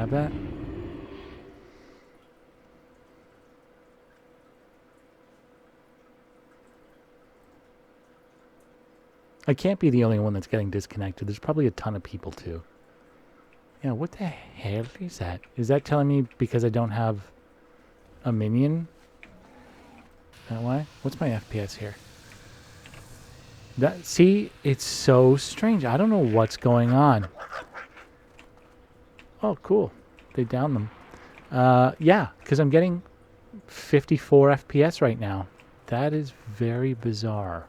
have that? I can't be the only one that's getting disconnected. There's probably a ton of people too. Yeah, what the hell is that? Is that telling me because I don't have a minion? Is that why? What's my FPS here? See, it's so strange. I don't know what's going on. Oh, cool. They downed them. Yeah, because I'm getting 54 FPS right now. That is very bizarre.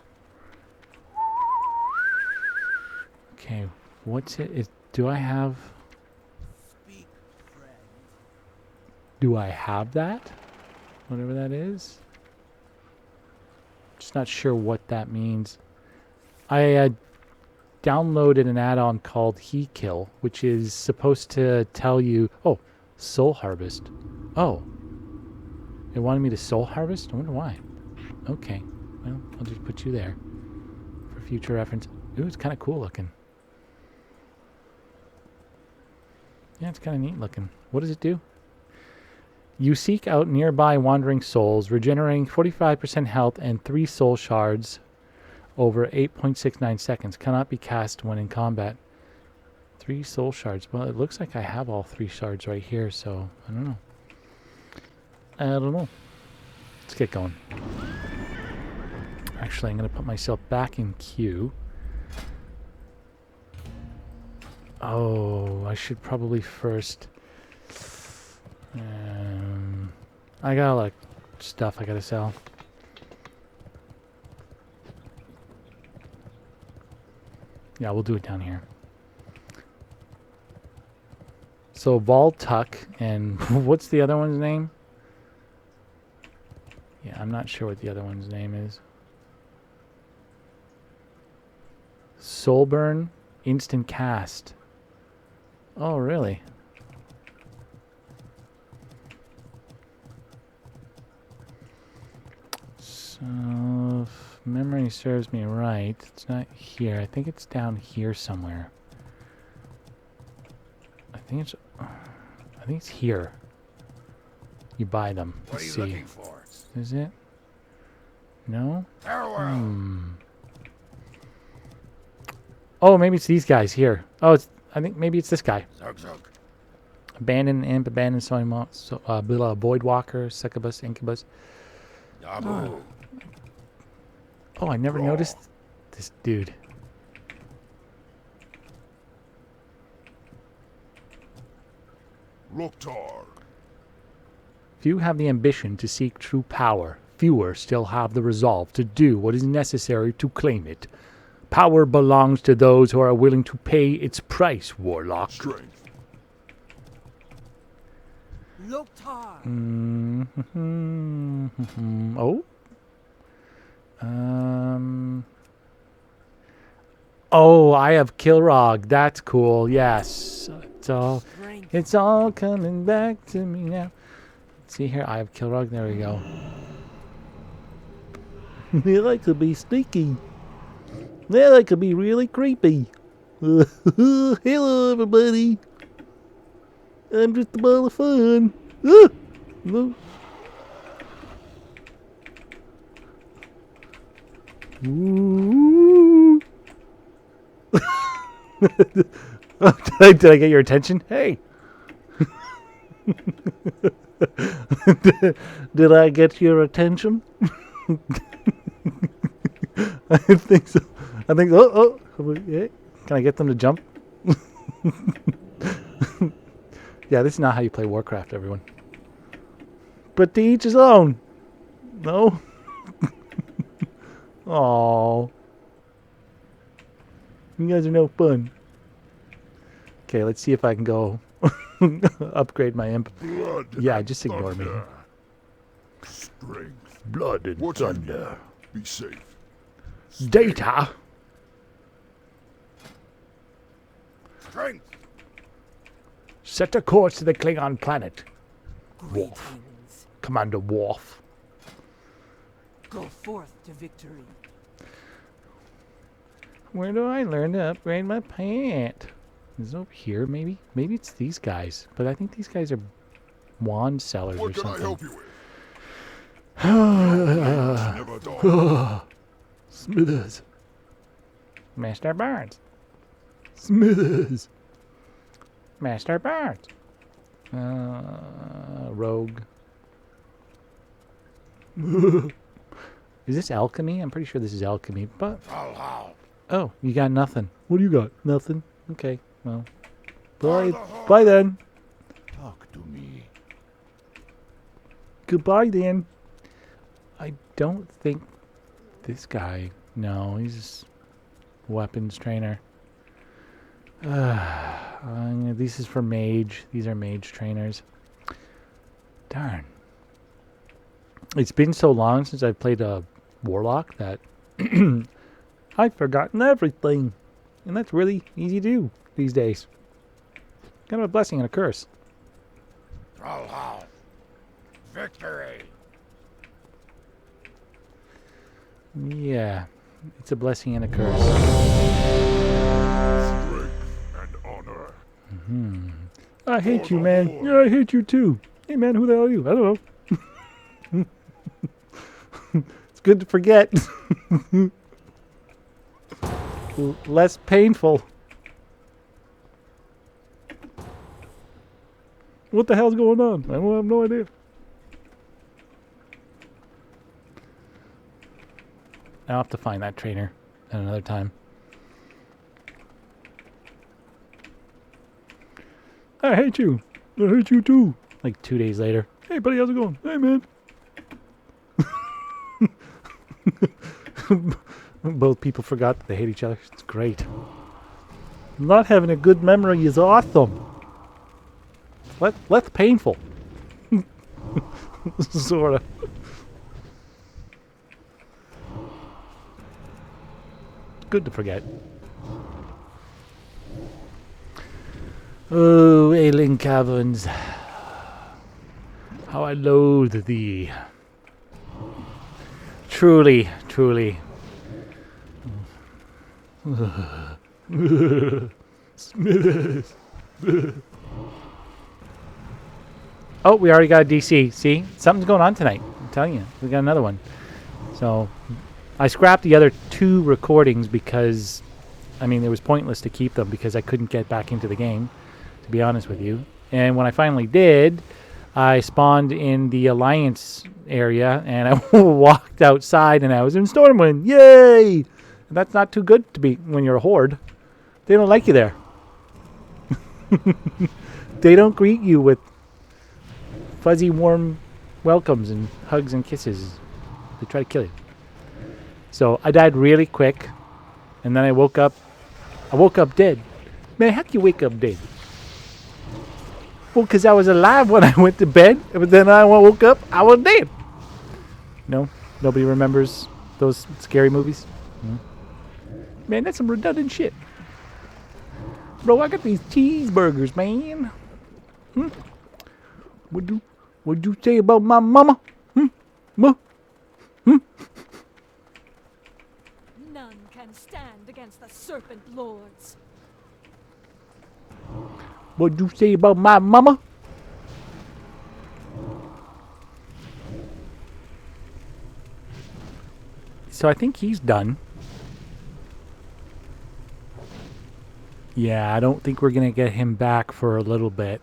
Okay, what's it? Do I have... Do I have that? Whatever that is. Just not sure what that means. I downloaded an add-on called He Kill, which is supposed to tell you... Oh, Soul Harvest. Oh. It wanted me to Soul Harvest? I wonder why. Okay. Well, I'll just put you there for future reference. Ooh, it's kind of cool looking. Yeah, it's kind of neat looking. What does it do? You seek out nearby wandering souls, regenerating 45% health and 3 soul shards over 8.69 seconds. Cannot be cast when in combat. 3 soul shards. Well, it looks like I have all 3 shards right here, so I don't know. I don't know. Let's get going. Actually, I'm going to put myself back in queue. Oh, I should probably first... I got like stuff I gotta sell. Yeah, we'll do it down here. So Voltuck and what's the other one's name? Yeah, I'm not sure what the other one's name is. Soulburn Instant Cast. Oh, really? So, if memory serves me right, it's not here. I think it's down here somewhere. I think it's here. You buy them. What are you Let's see. looking for? Is it? No? Oh, maybe it's these guys here. Oh, I think maybe it's this guy. Zug zug. Abandoned Imp, Abandoned Void Walker, Succubus, Incubus. Dabu. Oh, I never noticed this dude. Loktar. Few have the ambition to seek true power. Fewer still have the resolve to do what is necessary to claim it. Power belongs to those who are willing to pay its price, Warlock. Strength. Loktar. Oh? Oh, I have Kilrog. That's cool. Yes. It's all coming back to me now. Let's see here. I have Kilrog. There we go. They like to be sneaky. They like to be really creepy. Hello, everybody. I'm just a ball of fun. No. Ooh. Did I get your attention? Hey. Did I get your attention? I think so. Oh. Can I get them to jump? Yeah, this is not how you play Warcraft, everyone. But to each his own. No? Aww. You guys are no fun. Okay, let's see if I can go upgrade my imp. Blood. Yeah, just ignore me. Strength. Blood and What thunder. Be safe. Data. Strength. Set a course to the Klingon planet. Worf. Greetings. Commander Worf. Go forth to victory. Where do I learn to upgrade my pant? Is it over here, maybe? Maybe it's these guys. But I think these guys are wand sellers or What can I something. help you with? Never dawn. Smithers. Master Barnes. Smithers. Master Barnes. Rogue. Is this alchemy? I'm pretty sure this is alchemy, but... Oh, you got nothing. What do you got? Nothing? Okay, well. Bye. Bye then. Talk to me. Goodbye then. I don't think this guy... No, he's a weapons trainer. This is for mage. These are mage trainers. Darn. It's been so long since I've played a warlock that I've forgotten everything. And that's really easy to do these days. Kind of a blessing and a curse. Victory. Yeah, it's a blessing and a curse. Strength and honor. I hate you, man. Yeah, I hate you too. Hey, man, who the hell are you? I don't know. It's good to forget. Less painful. What the hell's going on? I have no idea. I'll have to find that trainer at another time. I hate you. I hate you too. Like 2 days later. Hey, buddy, how's it going? Hey, man. Both people forgot that they hate each other. It's great. Not having a good memory is awesome. Less painful. Sort of. Good to forget. Oh, ailing caverns. How I loathe thee. Truly, truly. Smithers. Oh, we already got a DC. See? Something's going on tonight. I'm telling you. We got another one. So, I scrapped the other 2 recordings because, I mean, it was pointless to keep them because I couldn't get back into the game, to be honest with you. And when I finally did, I spawned in the Alliance area and I walked outside and I was in Stormwind. Yay! And that's not too good to be when you're a Horde. They don't like you there. They don't greet you with fuzzy, warm welcomes and hugs and kisses. They try to kill you. So I died really quick, and then I woke up. I woke up dead. Man, how can you wake up dead? Well, because I was alive when I went to bed, but then I woke up, I was dead. No? Nobody remembers those scary movies? Man, that's some redundant shit. Bro, I got these cheeseburgers, man. What'd you say about my mama? None can stand against the Serpent Lords. What'd you say about my mama? So I think he's done. Yeah, I don't think we're going to get him back for a little bit.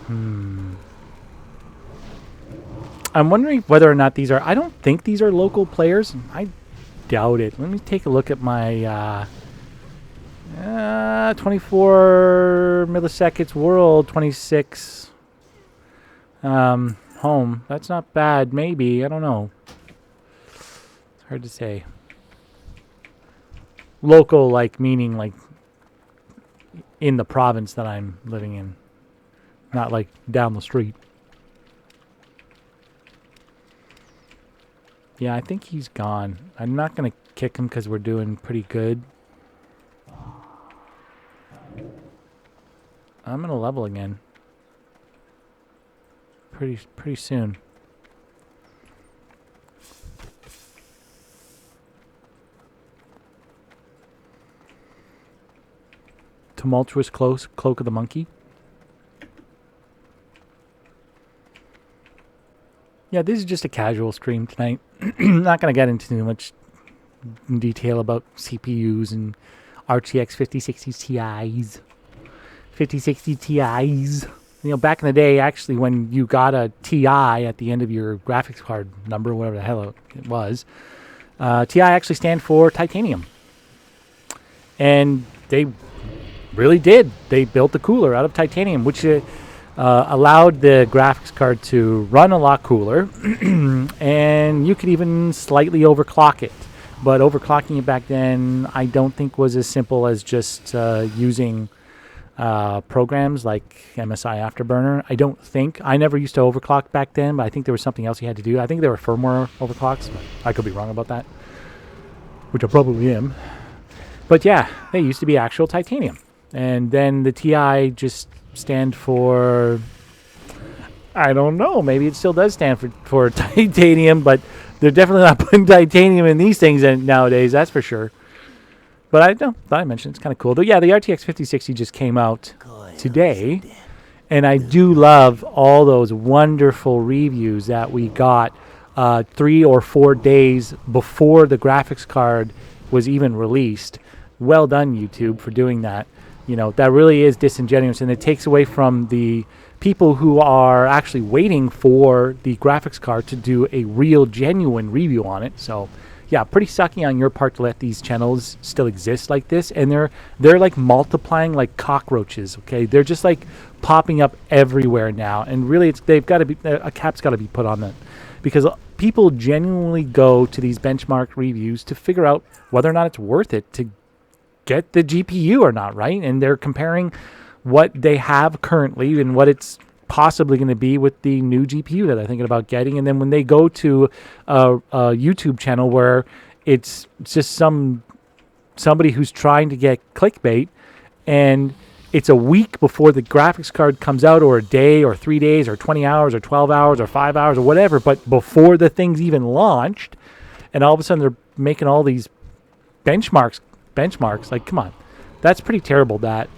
I'm wondering whether or not these are... I don't think these are local players. I doubt it. Let me take a look at my 24 milliseconds world, 26 home. That's not bad. Maybe. I don't know. It's hard to say. Local, like, meaning, like, in the province that I'm living in. Not, like, down the street. Yeah, I think he's gone. I'm not going to kick him because we're doing pretty good. I'm going to level again. Pretty soon. tumultuous cloak of the monkey. Yeah, this is just a casual stream tonight. Not going to get into too much detail about CPUs and RTX 5060 Ti's. 5060 Ti's. You know, back in the day, actually, when you got a TI at the end of your graphics card number, whatever the hell it was, TI actually stand for titanium. And they really did. They built the cooler out of titanium, which allowed the graphics card to run a lot cooler. And you could even slightly overclock it. But overclocking it back then, I don't think was as simple as just using programs like MSI Afterburner. I don't think. I never used to overclock back then, but I think there was something else you had to do. I think there were firmware overclocks, but I could be wrong about that, which I probably am. But yeah, they used to be actual titanium. And then the TI just stand for, I don't know, maybe it still does stand for titanium, but they're definitely not putting titanium in these things nowadays, that's for sure. But I thought I mentioned it's kind of cool. Though, yeah, the RTX 5060 just came out today, and I do love all those wonderful reviews that we got 3 or 4 days before the graphics card was even released. Well done, YouTube, for doing that. You know, that really is disingenuous, and it takes away from the people who are actually waiting for the graphics card to do a real, genuine review on it. So, yeah, pretty sucky on your part to let these channels still exist like this, and they're like multiplying like cockroaches. Okay, they're just like popping up everywhere now, and really, they've got to be a cap's got to be put on them, because people genuinely go to these benchmark reviews to figure out whether or not it's worth it to get the GPU or not, right? And they're comparing what they have currently and what it's possibly going to be with the new GPU that they're thinking about getting. And then when they go to a YouTube channel where it's just somebody who's trying to get clickbait, and it's a week before the graphics card comes out, or a day or 3 days or 20 hours or 12 hours or 5 hours or whatever, but before the thing's even launched, and all of a sudden they're making all these benchmarks, like, come on, that's pretty terrible. That,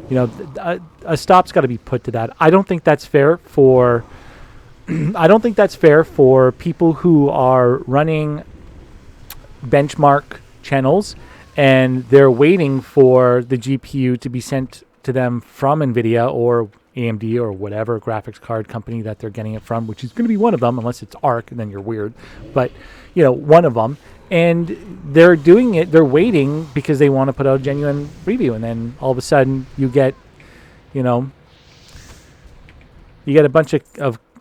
you know, a stop's got to be put to that. I don't think that's fair for I don't think that's fair for people who are running benchmark channels and they're waiting for the GPU to be sent to them from NVIDIA or AMD or whatever graphics card company that they're getting it from, which is going to be one of them, unless it's ARC, and then you're weird. But, you know, one of them. And they're doing it, they're waiting because they want to put out a genuine review. And then all of a sudden you get, you know, you get a bunch of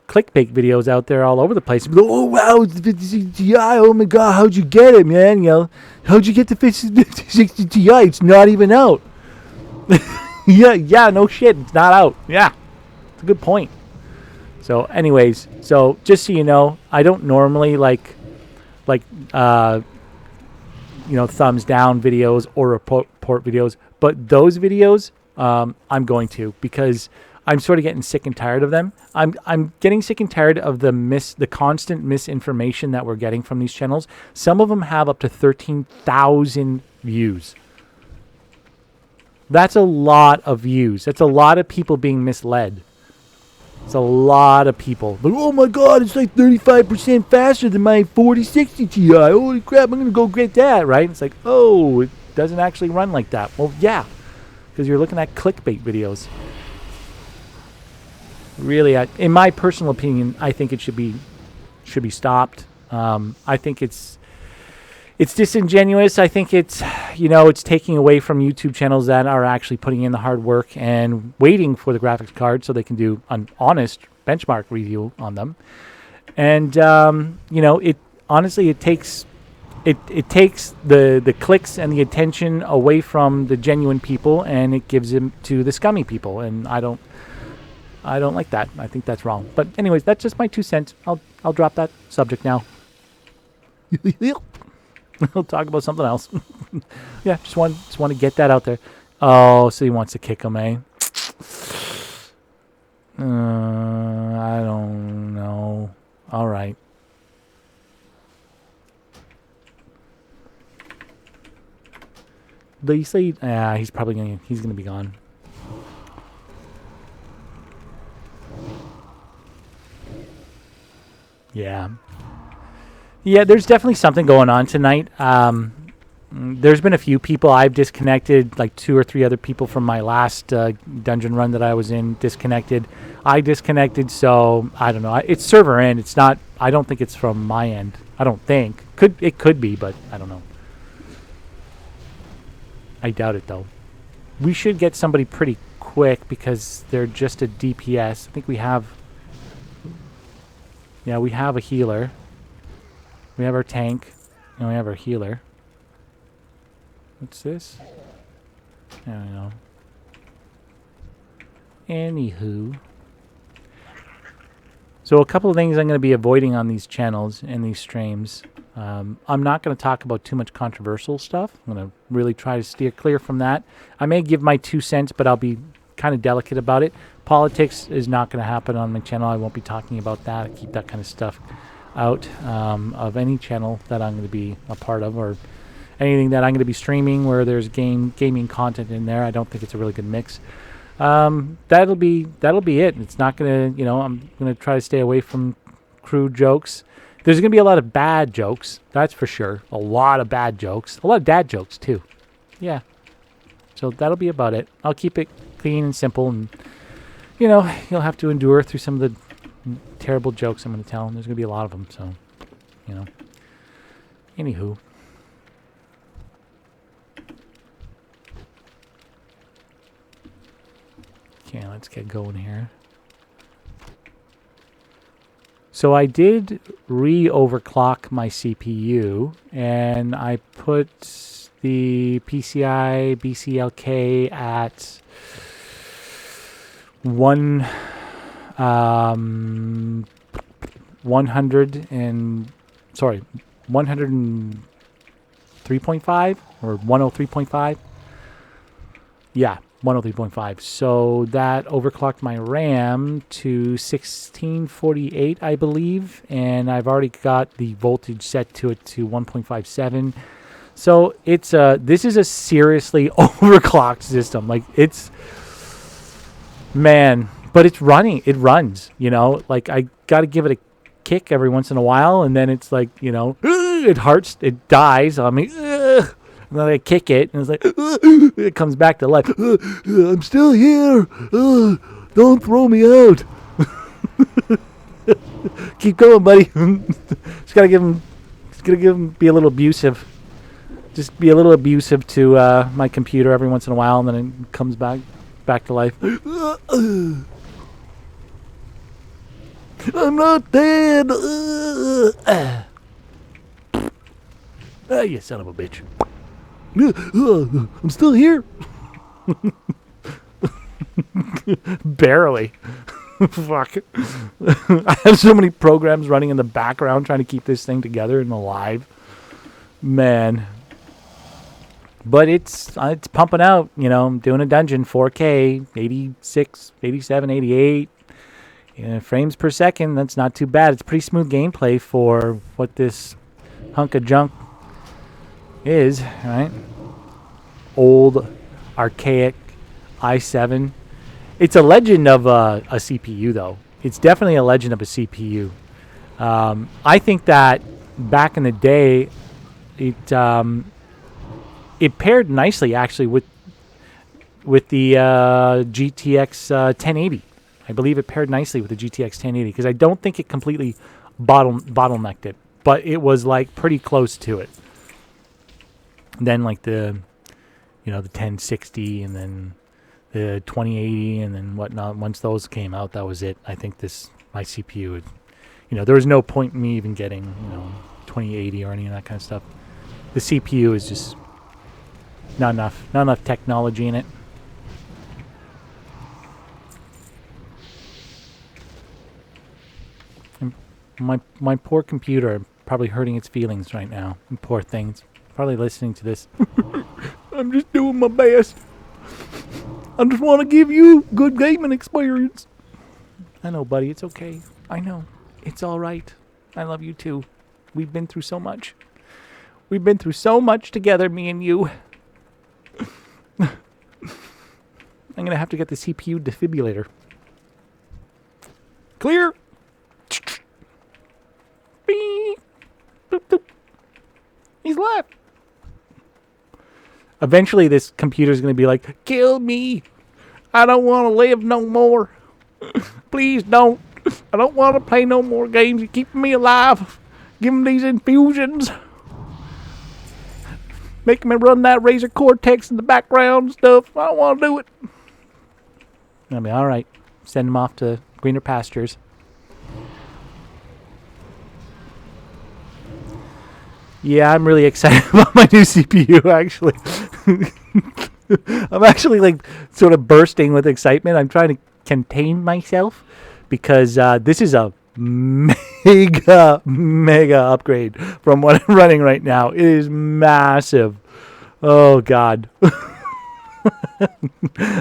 clickbait videos out there all over the place. Oh, wow, it's the 5060 Ti. Oh, my God, how'd you get it, man? You know, how'd you get the 5060 Ti? It's not even out. Yeah, no shit, it's not out. Yeah, it's a good point. So, anyways, so just so you know, I don't normally like you know, thumbs down videos or report videos, but those videos I'm going to, because I'm sort of getting sick and tired of them. I'm getting sick and tired of the constant misinformation that we're getting from these channels. Some of them have up to 13,000 views. That's a lot of views. That's a lot of people being misled. It's a lot of people. Like, oh my God, it's like 35% faster than my 4060 Ti. Holy crap, I'm going to go get that, right? It's like, oh, it doesn't actually run like that. Well, yeah, because you're looking at clickbait videos. Really, in my personal opinion, I think it should be stopped. I think it's disingenuous. I think it's, you know, it's taking away from YouTube channels that are actually putting in the hard work and waiting for the graphics card so they can do an honest benchmark review on them. And, you know, it honestly, it takes the clicks and the attention away from the genuine people, and it gives them to the scummy people. And I don't like that. I think that's wrong. But anyways, that's just my 2 cents. I'll drop that subject now. We'll talk about something else. Yeah, just want to get that out there. Oh, so he wants to kick him, eh? I don't know. All right. They say he's probably gonna be gone. Yeah. Yeah, there's definitely something going on tonight. There's been a few people I've disconnected, like 2 or 3 other people from my last dungeon run that I was in disconnected. I disconnected, so I don't know. It's server end. It's not. I don't think it's from my end. I don't think. It could be, but I don't know. I doubt it though. We should get somebody pretty quick because they're just a DPS. I think we have. Yeah, we have a healer. We have our tank, and we have our healer. What's this? I don't know. Anywho. So a couple of things I'm going to be avoiding on these channels and these streams. I'm not going to talk about too much controversial stuff. I'm going to really try to steer clear from that. I may give my 2 cents, but I'll be kind of delicate about it. Politics is not going to happen on my channel. I won't be talking about that. I keep that kind of stuff out of any channel that I'm going to be a part of, or anything that I'm going to be streaming where there's gaming content in there. I don't think it's a really good mix. That'll be it. It's not going to, I'm going to try to stay away from crude jokes. There's going to be a lot of bad jokes, that's for sure. A lot of bad jokes. A lot of dad jokes, too. Yeah. So that'll be about it. I'll keep it clean and simple, and, you'll have to endure through some of the terrible jokes I'm going to tell, and there's going to be a lot of them, so, Anywho. Okay, let's get going here. So I did re-overclock my CPU, and I put the PCI BCLK at 103.5 or 103.5. Yeah, 103.5. So that overclocked my RAM to 1648, I believe, and I've already got the voltage set to it to 1.57. So it's this is a seriously overclocked system. Like, it's, man, but it's running. It runs, like, I got to give it a kick every once in a while, and then it's like, it dies. I mean, and then I kick it, and it's like, it comes back to life. I'm still here. Don't throw me out. Keep going, buddy. Just gotta give him. Be a little abusive. Just be a little abusive to my computer every once in a while, and then it comes back to life. I'm not dead. You son of a bitch. I'm still here. Barely. Fuck. I have so many programs running in the background trying to keep this thing together and alive. Man. But it's pumping out, I'm doing a dungeon 4K, 86, 87, 88 frames per second. That's not too bad. It's pretty smooth gameplay for what this hunk of junk is, right? Old, archaic i7. It's a legend of a CPU, though. It's definitely a legend of a CPU. I think that back in the day, it paired nicely, actually, with the GTX 1080. I believe it paired nicely with the GTX 1080 because I don't think it completely bottlenecked it, but it was like pretty close to it. Then like the 1060 and then the 2080 and then whatnot. Once those came out, that was it. I think my CPU, there was no point in me even getting 2080 or any of that kind of stuff. The CPU is just not enough technology in it. And my poor computer probably hurting its feelings right now. Poor thing. It's probably listening to this. I'm just doing my best. I just want to give you good gaming experience. I know, buddy. It's okay. I know. It's all right. I love you too. We've been through so much. We've been through so much together, me and you. I'm going to have to get the CPU defibrillator. Clear. Beep. Boop, boop. He's alive. Eventually, this computer's going to be like, kill me. I don't want to live no more. Please don't. I don't want to play no more games. You're keeping me alive. Give him these infusions. Make me run that Razor Cortex in the background and stuff. I don't want to do it. I'll be all right. Send him off to greener pastures. Yeah, I'm really excited about my new CPU, actually. I'm actually, like, sort of bursting with excitement. I'm trying to contain myself because this is a mega upgrade from what I'm running right now. It is massive. Oh, God.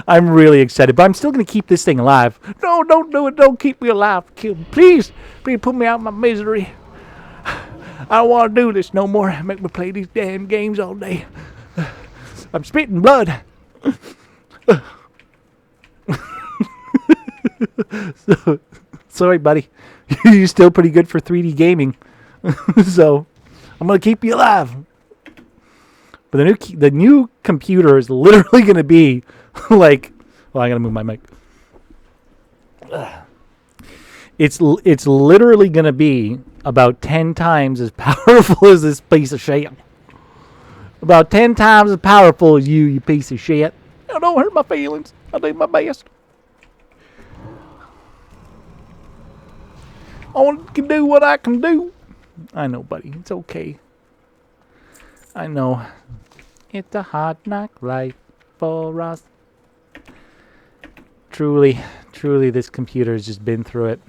I'm really excited, but I'm still going to keep this thing alive. No, don't do it. Don't keep me alive. Please put me out of my misery. I don't want to do this no more. Make me play these damn games all day. I'm spitting blood. Sorry, buddy. You're still pretty good for 3D gaming. So, I'm going to keep you alive. But the new computer is literally going to be like... Well, I got to move my mic. It's literally going to be about 10 times as powerful as this piece of shit. About 10 times as powerful as you piece of shit. Oh, don't hurt my feelings. I'll do my best. I can do what I can do. I know, buddy. It's okay. I know. It's a hard knock life for us. Truly, this computer has just been through it.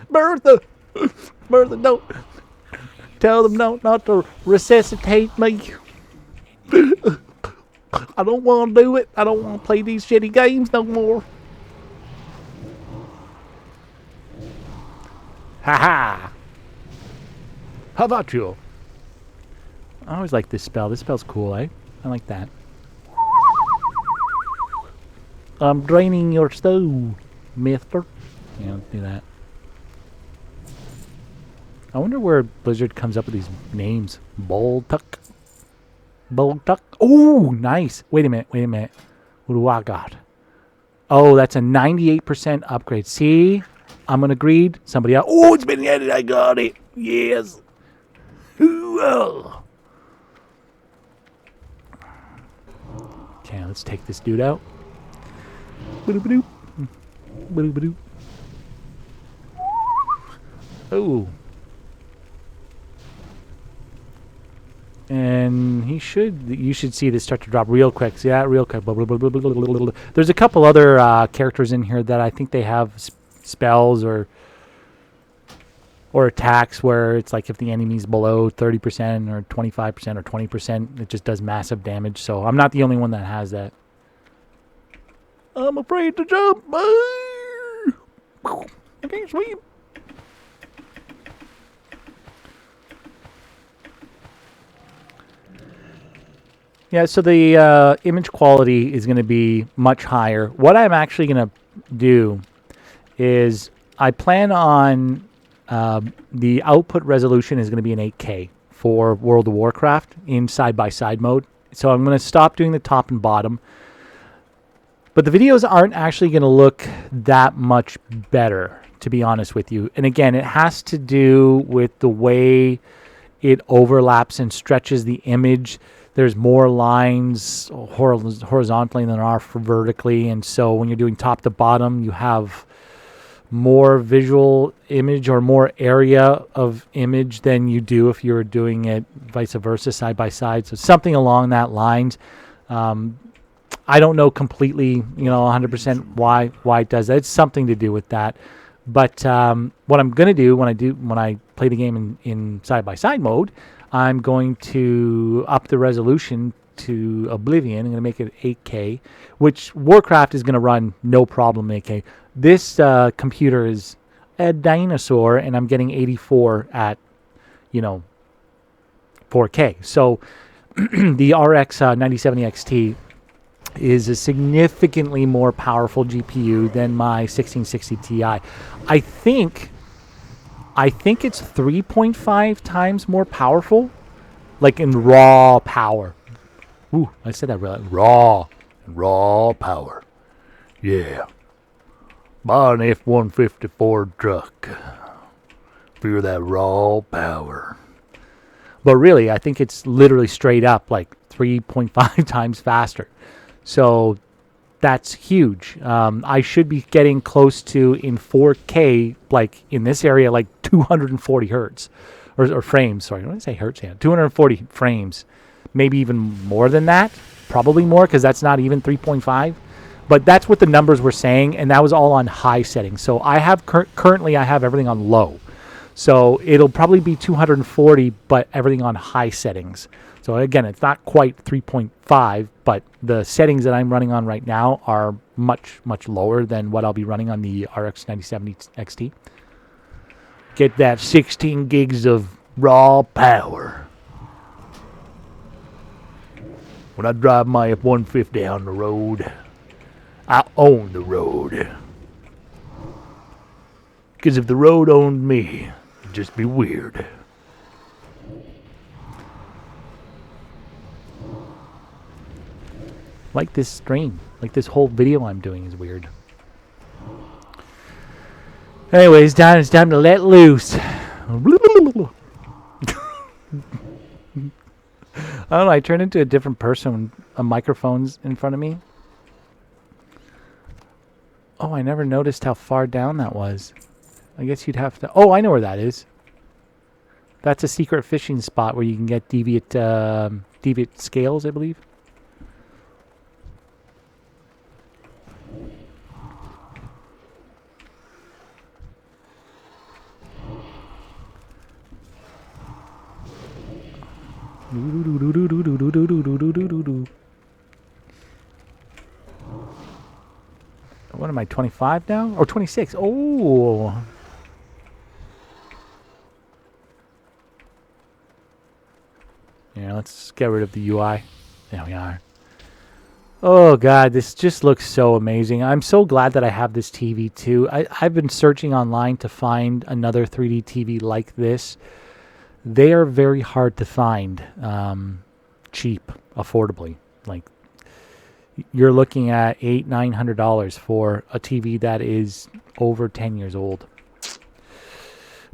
Bertha, don't. Tell them not to resuscitate me. I don't want to do it. I don't want to play these shitty games no more. Ha! How about you? I always like this spell. This spell's cool, eh? I like that. I'm draining your stew, mister. Yeah, let's do that. I wonder where Blizzard comes up with these names. Boltuck. Oh, nice. Wait a minute. What do I got? Oh, that's a 98% upgrade. See? I'm going to greed. Somebody else. Oh, it's been added. I got it. Yes. Okay, let's take this dude out. Oh. And you should see this start to drop real quick. See that? Real quick. There's a couple other characters in here that I think they have spells or attacks where it's like if the enemy's below 30% or 25% or 20%, it just does massive damage. So I'm not the only one that has that. I'm afraid to jump. I can't swim. Yeah, so the image quality is going to be much higher. What I'm actually going to do is I plan on the output resolution is going to be an 8K for World of Warcraft in side-by-side mode. So I'm going to stop doing the top and bottom. But the videos aren't actually going to look that much better, to be honest with you. And again, it has to do with the way it overlaps and stretches the image. There's more lines horizontally than there are vertically. And so when you're doing top to bottom, you have more visual image or more area of image than you do if you were doing it vice versa, side by side. So something along that lines. I don't know completely, 100% why it does that. It's something to do with that. But what I'm going to do when I play the game in side by side mode, I'm going to up the resolution to Oblivion. I'm going to make it 8K, which Warcraft is going to run no problem 8K. This computer is a dinosaur, and I'm getting 84 at, 4K. So the RX 9070 XT is a significantly more powerful GPU than my 1660 Ti. I think it's 3.5 times more powerful, like in raw power. Ooh, I said that really. Raw power. Yeah. Buy an F-150 Ford truck. Feel that raw power. But really, I think it's literally straight up like 3.5 times faster. So that's huge. I should be getting close to, in 4K, like in this area, like 240 hertz. Or frames, sorry. What did I say hertz? Yeah, 240 frames. Maybe even more than that. Probably more, because that's not even 3.5. But that's what the numbers were saying, and that was all on high settings. So I have currently I have everything on low. So it'll probably be 240, but everything on high settings. So again, it's not quite 3.5, but the settings that I'm running on right now are much, much lower than what I'll be running on the RX 9070 XT. Get that 16 gigs of raw power. When I drive my F-150 on the road, I own the road. Because if the road owned me, it'd just be weird. Like this stream, like this whole video I'm doing is weird. Anyways, it's time to let loose. I don't know, I turned into a different person when a microphone's in front of me. Oh, I never noticed how far down that was. I guess you'd have to... Oh, I know where that is. That's a secret fishing spot where you can get deviant scales, I believe. What am I, 25 now? Or 26? Oh. Yeah, let's get rid of the UI. There we are. Oh, God, this just looks so amazing. I'm so glad that I have this TV, too. I've been searching online to find another 3D TV like this. They are very hard to find cheap, affordably. Like, you're looking at $800-900 for a TV that is over 10 years old.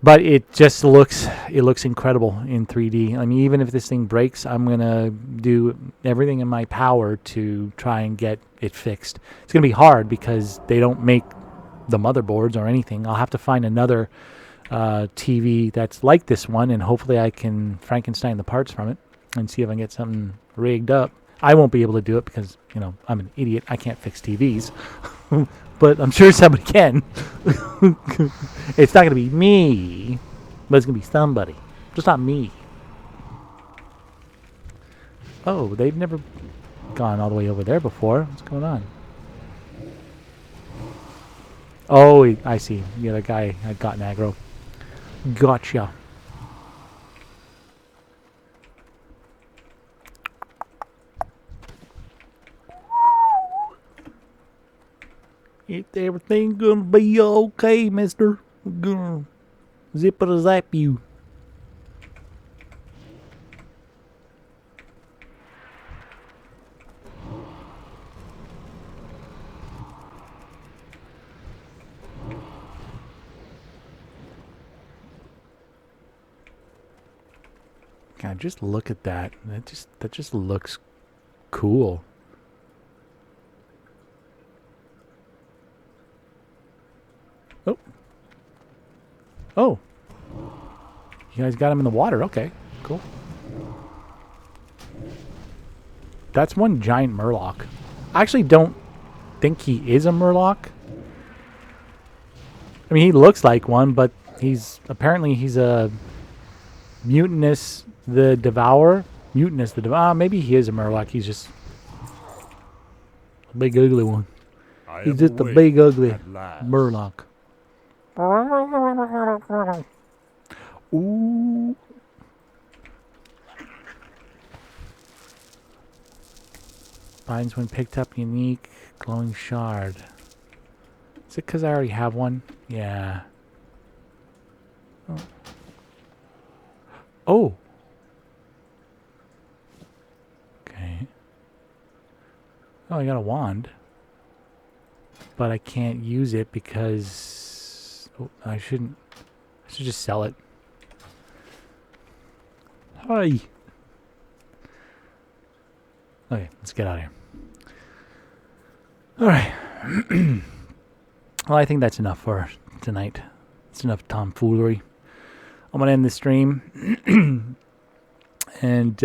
But it just looks incredible in 3D. I mean, even if this thing breaks, I'm going to do everything in my power to try and get it fixed. It's going to be hard because they don't make the motherboards or anything. I'll have to find another TV that's like this one, and hopefully I can Frankenstein the parts from it and see if I can get something rigged up. I won't be able to do it because, you know, I'm an idiot. I can't fix TVs. But I'm sure somebody can. It's not going to be me, but it's going to be somebody. Just not me. Oh, they've never gone all the way over there before. What's going on? Oh, I see. The other guy had gotten aggro. Gotcha. Everything gonna be okay, mister. We're gonna zip it or zap you. God, just look at that. That just looks cool. Oh. Oh. You guys got him in the water. Okay. Cool. That's one giant murloc. I actually don't think he is a murloc. I mean, he looks like one, but he's a mutinous the devourer. Mutinous the devourer. Maybe he is a murloc. He's just a big ugly one. He's just a big ugly murloc. Ooh. Binds when picked up unique glowing shard. Is it because I already have one? Yeah. Oh. Oh. Okay. Oh, I got a wand. But I can't use it because... Oh, I shouldn't... I should just sell it. Hi. Okay, let's get out of here. Alright. Well, I think that's enough for tonight. It's enough tomfoolery. I'm going to end the stream. And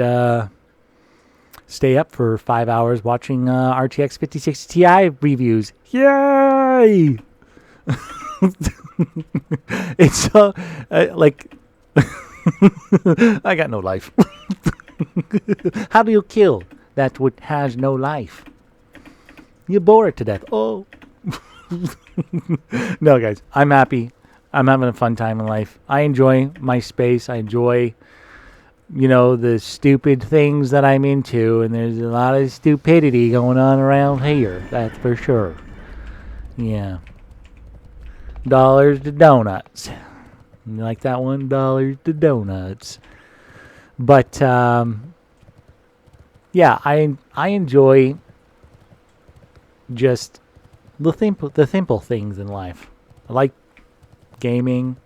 stay up for 5 hours watching RTX 5060 Ti reviews. Yay! It's like... I got no life. How do you kill that which has no life? You bore it to death. Oh. No, guys. I'm happy. I'm having a fun time in life. I enjoy my space. I enjoy, the stupid things that I'm into. And there's a lot of stupidity going on around here. That's for sure. Yeah. Dollars to donuts. You like that one? $1 to donuts. But, yeah, I enjoy just the simple things in life. I like gaming,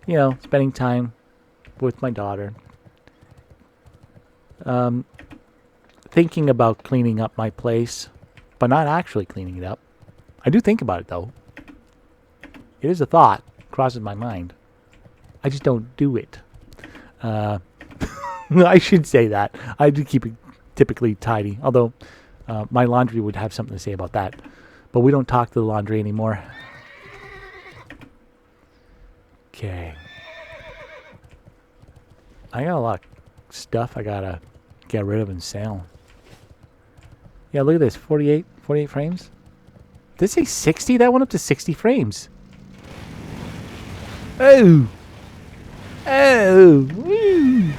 spending time with my daughter. Thinking about cleaning up my place, but not actually cleaning it up. I do think about it, though. It is a thought. Crosses my mind. I just don't do it. I should say that. I do keep it typically tidy. Although, my laundry would have something to say about that. But we don't talk to the laundry anymore. Okay. I got a lot of stuff I gotta get rid of and sell. Yeah, look at this. 48 frames. Did it say 60? That went up to 60 frames. Oh! Oh! Woo!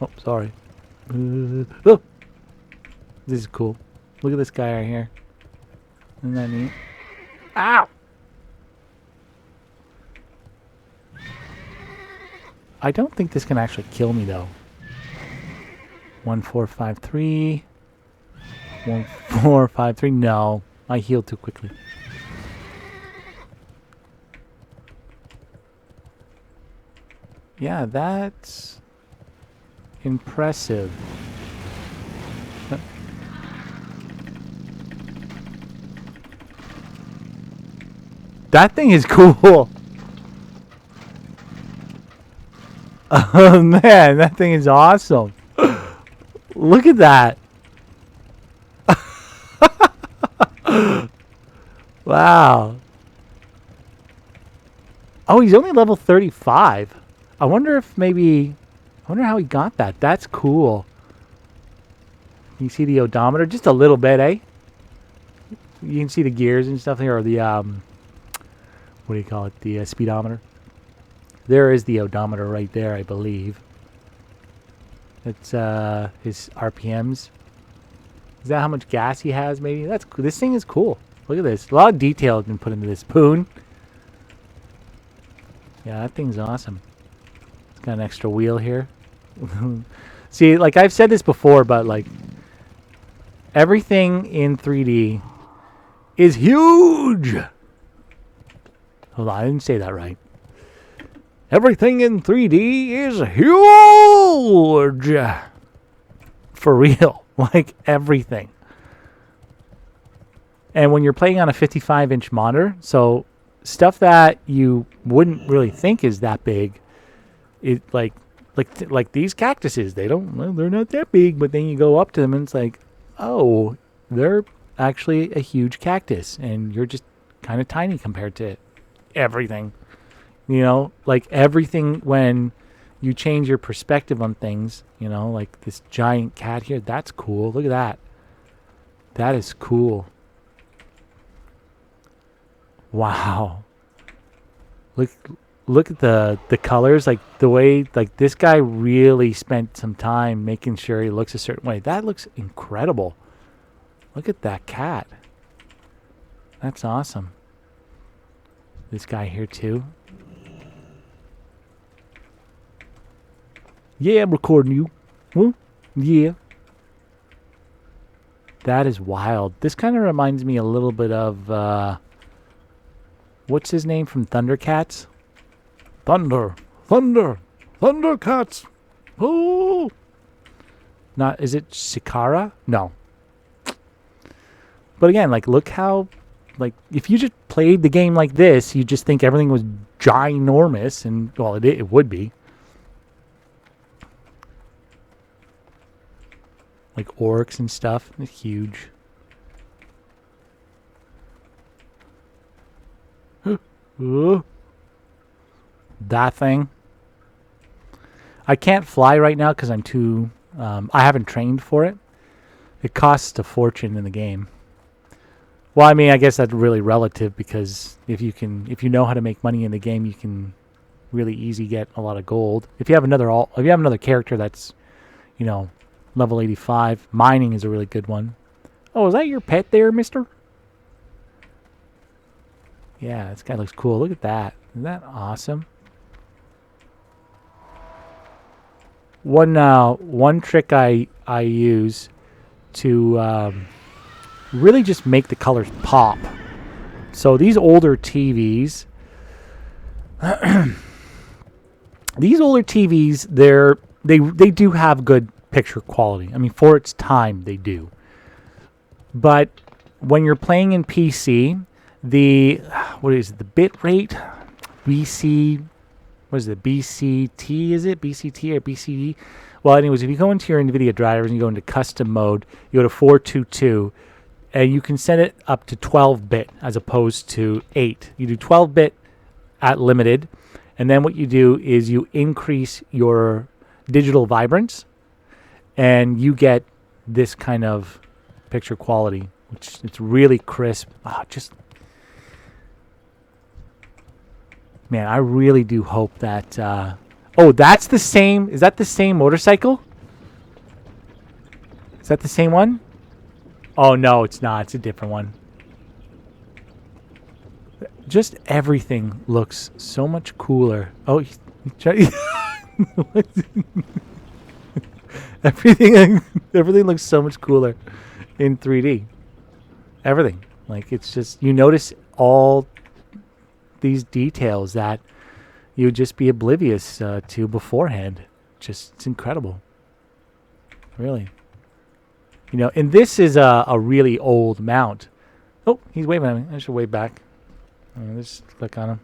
Oh, sorry. Oh! This is cool. Look at this guy right here. Isn't that neat? Ow! I don't think this can actually kill me, though. 1453. 1453. No, I healed too quickly. Yeah, that's impressive. That thing is cool. Oh man, that thing is awesome. Look at that. Wow. Oh, he's only level 35. I wonder how he got that. That's cool. You see the odometer? Just a little bit, eh? You can see the gears and stuff here, or the, what do you call it? The speedometer. There is the odometer right there, I believe. It's his RPMs. Is that how much gas he has, maybe? That's cool. This thing is cool. Look at this. A lot of detail has been put into this. Poon. Yeah, that thing's awesome. It's got an extra wheel here. See, like I've said this before, but like everything in 3D is huge. Hold on, I didn't say that right. Everything in 3D is huge. For real. Like everything. And when you're playing on a 55-inch monitor, so stuff that you wouldn't really think is that big, it like these cactuses, they're not that big, but then you go up to them and it's like, oh, they're actually a huge cactus, and you're just kind of tiny compared to everything. Like everything, when you change your perspective on things, like this giant cat here, that's cool. Look at that. That is cool. Wow. Look look at the colors, like the way, like this guy really spent some time making sure he looks a certain way. That looks incredible. Look at that cat. That's awesome. This guy here too. Yeah, I'm recording you. Huh? Yeah. That is wild. This kind of reminds me a little bit of, what's his name from Thundercats? Thundercats. Oh. Not, is it Shikara? No. But again, like, look how, like, if you just played the game like this, you just think everything was ginormous, and, well, it would be. Like orcs and stuff. They're huge. That thing. I can't fly right now because I'm too... I haven't trained for it. It costs a fortune in the game. Well, I mean, I guess that's really relative because if you know how to make money in the game, you can really easy get a lot of gold. If you have another character that's, you know, level 85, mining is a really good one. Oh, is that your pet there, mister? Yeah, this guy looks cool. Look at that. Isn't that awesome? One trick I use to really just make the colors pop. So these older TVs, they do have good picture quality. I mean, for its time, they do. But when you're playing in PC, the bit rate, BCT, is it? BCT or BCD? Well, anyways, if you go into your NVIDIA drivers and you go into custom mode, you go to 422, and you can set it up to 12-bit as opposed to 8. You do 12-bit at limited, and then what you do is you increase your digital vibrance, and you get this kind of picture quality, which it's really crisp. Man, I really do hope that... oh, that's the same... Is that the same motorcycle? Is that the same one? Oh, no, it's not. It's a different one. Just everything looks so much cooler. Oh, everything looks so much cooler in 3D. Everything. Like, it's just... You notice all these details that you would just be oblivious to beforehand. Just, it's incredible. Really. You know, and this is a really old mount. Oh, he's waving at me. I should wave back. Just click on him.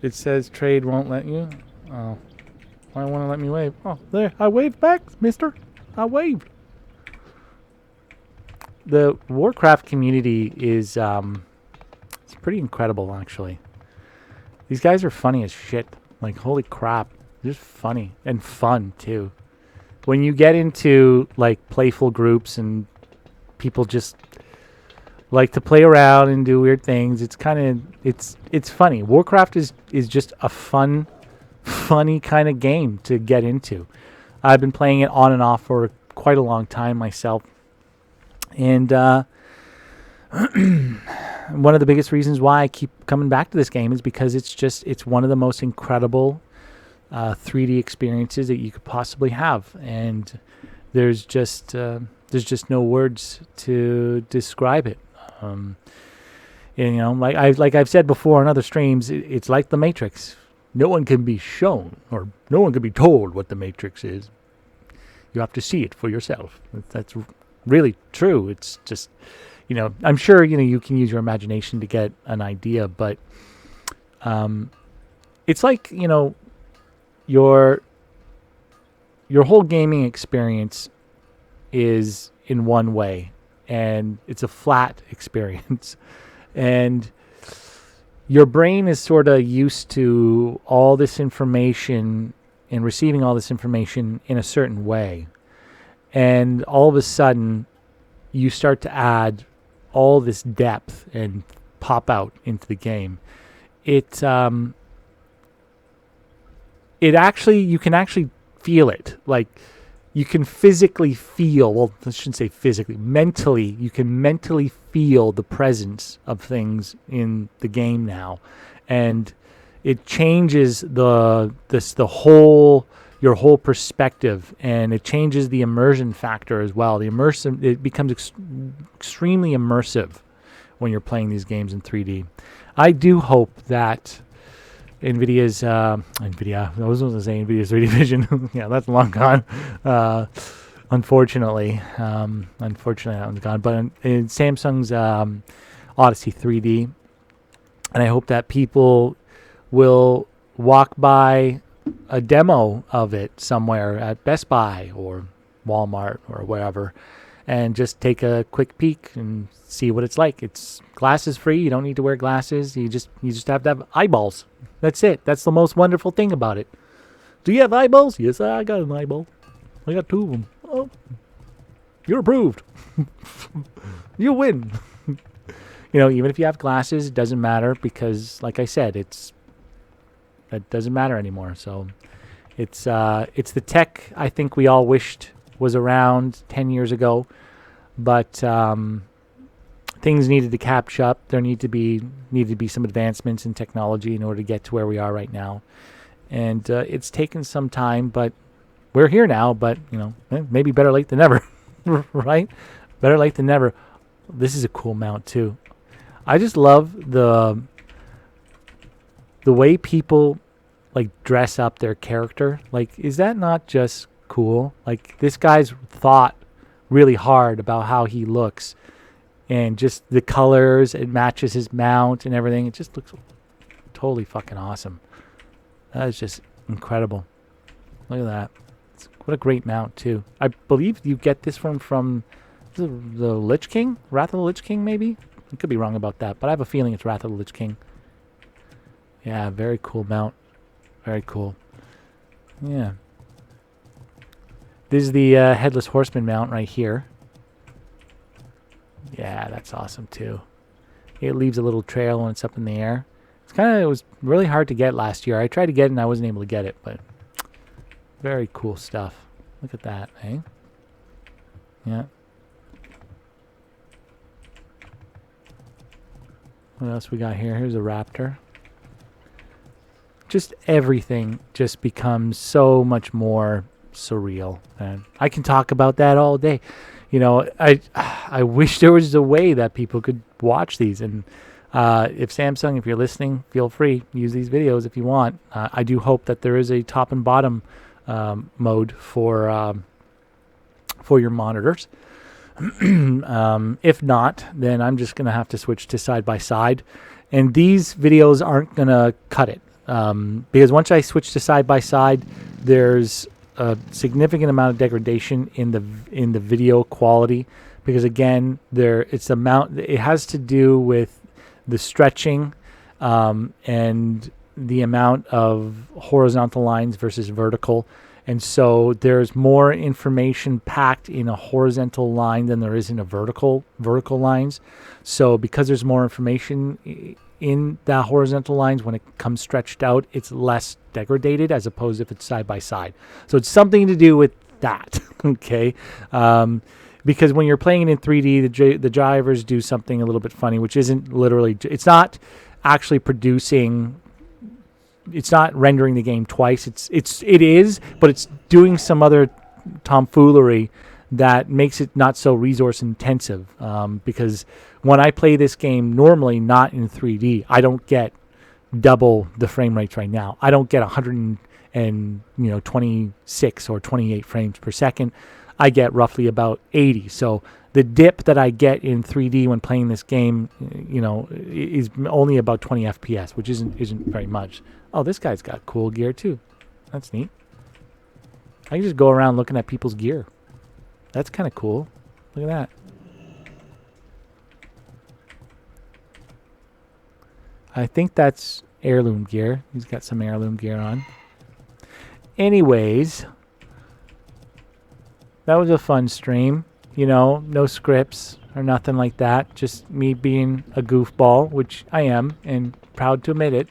It says trade won't let you. Oh. Why won't it let me wave? Oh, there. I waved back, mister. I waved. The Warcraft community is it's pretty incredible, actually. These guys are funny as shit. Like, holy crap. They're just funny and fun, too. When you get into, like, playful groups and people just like to play around and do weird things, it's kind of, it's funny. Warcraft is just a funny kind of game to get into. I've been playing it on and off for quite a long time myself. And one of the biggest reasons why I keep coming back to this game is because it's one of the most incredible 3D experiences that you could possibly have. And there's just no words to describe it. And, you know, like I've said before on other streams, it's like the Matrix. No one can be shown, or no one can be told what the Matrix is. You have to see it for yourself. That's really true. It's just, you know, I'm sure, you know, you can use your imagination to get an idea, but it's like, you know, your whole gaming experience is in one way, and it's a flat experience. And your brain is sort of used to all this information and receiving all this information in a certain way. and all of a sudden you start to add all this depth and pop out into the game. It actually, you can actually feel it. Like, you can physically feel, well, I shouldn't say physically, mentally, you can mentally feel the presence of things in the game now. And it changes your whole perspective, and it changes the immersion factor as well. It becomes extremely immersive when you're playing these games in 3D. I do hope that NVIDIA's, I was going to say NVIDIA's 3D Vision. Yeah, that's long gone. Unfortunately, that one's gone. But in Samsung's Odyssey 3D, and I hope that people will walk by a demo of it somewhere at Best Buy or Walmart or wherever, and just take a quick peek and see what it's like. It's glasses free. You don't need to wear glasses. You just have to have eyeballs. That's it. That's the most wonderful thing about it. Do you have eyeballs? Yes, I got an eyeball. I got 2 of them. Oh, you're approved. You win. Even if you have glasses, it doesn't matter because, like I said, that doesn't matter anymore. So it's the tech I think we all wished was around 10 years ago, but things needed to catch up. There needed to be some advancements in technology in order to get to where we are right now. And it's taken some time, but we're here now. But maybe better late than never, right? Better late than never. This is a cool mount too. I just love the way people like dress up their character. Like, is that not just cool? Like, this guy's thought really hard about how he looks, and just the colors, it matches his mount and everything. It just looks totally fucking awesome. That is just incredible. Look at that. What a great mount too. I believe you get this from the Lich King? Wrath of the Lich King, maybe? I could be wrong about that, but I have a feeling it's Wrath of the Lich King. Yeah, very cool mount. Very cool. Yeah. This is the Headless Horseman mount right here. Yeah, that's awesome too. It leaves a little trail when it's up in the air. It was really hard to get last year. I tried to get it and I wasn't able to get it, but very cool stuff. Look at that, eh? Yeah. What else we got here? Here's a raptor. Just everything just becomes so much more surreal, and I can talk about that all day. I wish there was a way that people could watch these, and if Samsung, if you're listening, feel free, use these videos if you want. I do hope that there is a top and bottom mode for your monitors. If not, then I'm just gonna have to switch to side by side, and these videos aren't gonna cut it. Because once I switch to side by side, there's a significant amount of degradation in the video quality, because again, it has to do with the stretching and the amount of horizontal lines versus vertical. And so there's more information packed in a horizontal line than there is in a vertical lines. So because there's more information in the horizontal lines, when it comes stretched out, it's less degraded as opposed if it's side by side. So it's something to do with that, okay? Because when you're playing it in 3D, the drivers do something a little bit funny, which isn't literally, it's not actually producing, it's not rendering the game twice. It is, but it's doing some other tomfoolery that makes it not so resource intensive. Because when I play this game normally not in 3D, I don't get double the frame rates right now. I don't get 126 or 28 frames per second. I get roughly about 80. So the dip that I get in 3D when playing this game, is only about 20 FPS, which isn't very much. Oh, this guy's got cool gear too. That's neat. I can just go around looking at people's gear. That's kind of cool. Look at that. I think that's heirloom gear. He's got some heirloom gear on. Anyways, That was a fun stream. You know, no scripts or nothing like that. Just me being a goofball, which I am, and proud to admit it.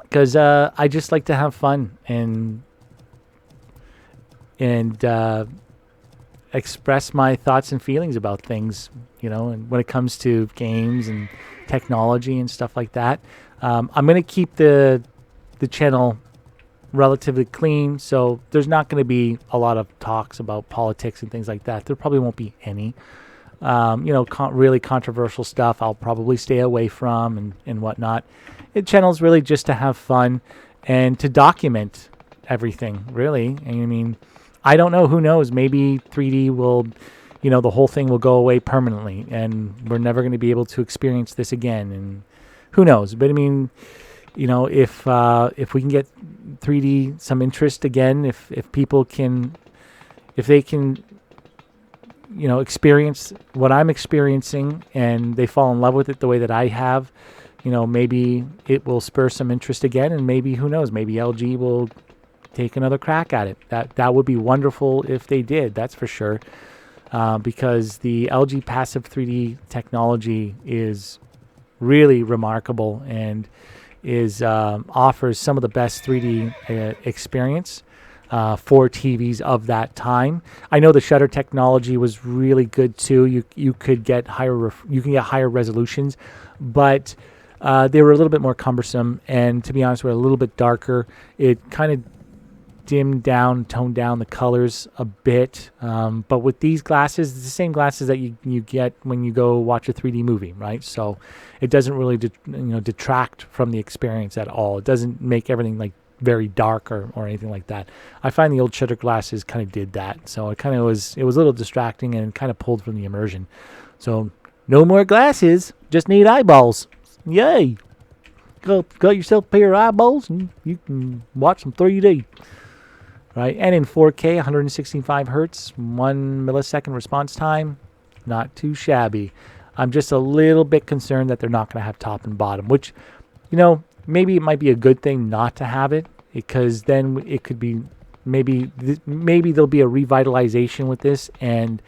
Because I just like to have fun and express my thoughts and feelings about things, you know, and when it comes to games and technology and stuff like that. I'm going to keep the channel relatively clean, so there's not going to be a lot of talks about politics and things like that. There probably won't be any. You know, really controversial stuff I'll probably stay away from and whatnot. The channel's really just to have fun and to document everything, really. I mean, I don't know. Who knows? Maybe 3D will, you know, the whole thing will go away permanently and we're never going to be able to experience this again. And who knows? But I mean, you know, if we can get 3D some interest again, if people can, if they can, you know, experience what I'm experiencing and they fall in love with it the way that I have, you know, maybe it will spur some interest again, and maybe, who knows, maybe LG will take another crack at it. That would be wonderful if they did, that's for sure, because the LG passive 3D technology is really remarkable and is offers some of the best 3D experience for TVs of that time. I know the shutter technology was really good too. You could get higher resolutions, but they were a little bit more cumbersome, and to be honest, were a little bit darker. It kind of toned down the colors a bit. But with these glasses, it's the same glasses that you get when you go watch a 3D movie, right? So it doesn't really detract from the experience at all. It doesn't make everything like very dark or anything like that. I find the old shutter glasses kind of did that. So it was a little distracting and kind of pulled from the immersion. So no more glasses, just need eyeballs. Yay! Got yourself a pair of eyeballs and you can watch some 3D. Right? And in 4K, 165 hertz, 1 millisecond response time, not too shabby. I'm just a little bit concerned that they're not going to have top and bottom, which, you know, maybe it might be a good thing not to have it, because then it could be maybe there'll be a revitalization with this, and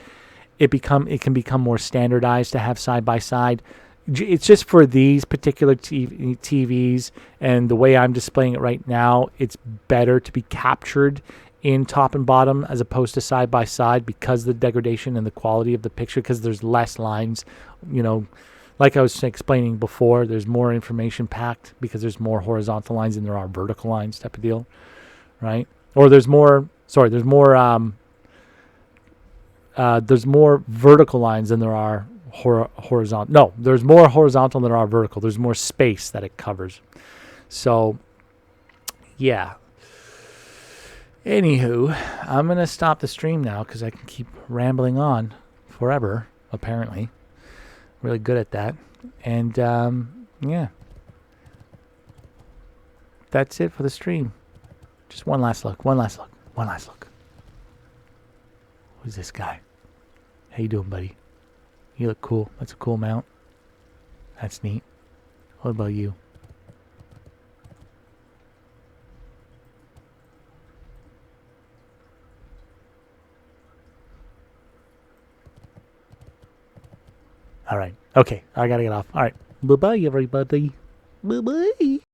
it can become more standardized to have side by side. It's just for these particular TVs and the way I'm displaying it right now, it's better to be captured in top and bottom as opposed to side by side, because of the degradation and the quality of the picture, because there's less lines. You know, like I was explaining before, there's more information packed because there's more horizontal lines than there are vertical lines, type of deal, right? Or there's more vertical lines than there are horizontal. No, there's more horizontal than there are vertical. There's more space that it covers. So, yeah. Anywho, I'm going to stop the stream now because I can keep rambling on forever, apparently. Really good at that. And, yeah. That's it for the stream. Just one last look. Who's this guy? How you doing, buddy? You look cool. That's a cool mount. That's neat. What about you? All right. Okay. I got to get off. All right. Bye-bye, everybody. Bye-bye.